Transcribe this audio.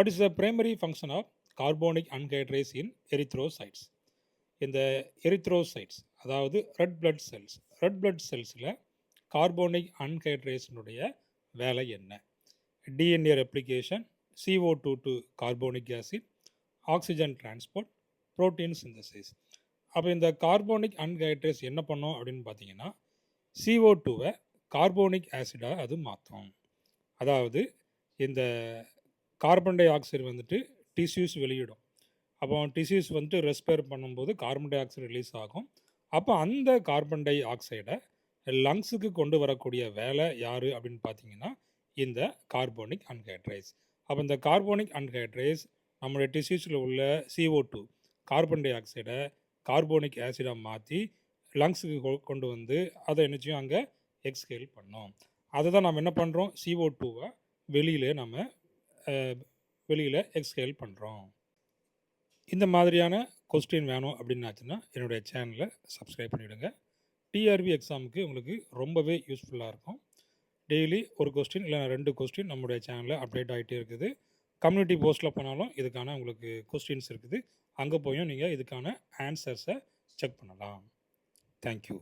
What is the primary function of carbonic anhydrase in erythrocytes? இந்த erythrocytes அதாவது red blood செல்ஸில் carbonic அன்ஹைட்ரேஸினுடைய வேலை என்ன? DNA replication, CO2 to carbonic acid, oxygen transport, protein synthesis. அப்போ இந்த carbonic anhydrase என்ன பண்ணோம் அப்படின்னு பார்த்தீங்கன்னா, CO2வை கார்போனிக் ஆசிடாக அது மாற்றும். அதாவது இந்த கார்பன் டை ஆக்சைடு வந்துட்டு டிஷ்யூஸ் வெளியிடும். அப்போ டிஷ்யூஸ் வந்துட்டு ரெஸ்பயர் பண்ணும்போது கார்பன் டை ஆக்சைடு ரிலீஸ் ஆகும். அப்போ அந்த கார்பன் டை ஆக்சைடை லங்ஸுக்கு கொண்டு வரக்கூடிய வேலை யார் அப்படின்னு பார்த்தீங்கன்னா, இந்த கார்போனிக் அன்ஹைட்ரேஸ். அப்போ இந்த கார்போனிக் அன்ஹைட்ரேஸ் நம்மளுடைய டிஷ்யூஸில் உள்ள CO2 கார்பன் டை ஆக்சைடை கார்போனிக் ஆசிடாக மாற்றி லங்ஸுக்கு கொண்டு வந்து அதை என்னச்சும் அங்கே எக்ஸ்ஹேல் பண்ணோம். அதை தான் நம்ம என்ன பண்ணுறோம், CO2வை வெளியில் எக்ஸ்ஹேல் பண்ணுறோம். இந்த மாதிரியான கொஸ்டின் வேணும் அப்படின்னாச்சுன்னா என்னுடைய சேனலை சப்ஸ்கிரைப் பண்ணிவிடுங்க. டிஆர்பி எக்ஸாமுக்கு உங்களுக்கு ரொம்பவே யூஸ்ஃபுல்லாக இருக்கும். டெய்லி ஒரு கொஸ்டின் இல்லை 2 கொஸ்டின் நம்முடைய சேனலில் அப்டேட் ஆகிட்டே இருக்குது. கம்யூனிட்டி போஸ்ட்டில் போனாலும் இதுக்கான உங்களுக்கு கொஸ்டின்ஸ் இருக்குது. அங்கே போயும் நீங்கள் இதுக்கான ஆன்சர்ஸை செக் பண்ணலாம். தேங்க்யூ.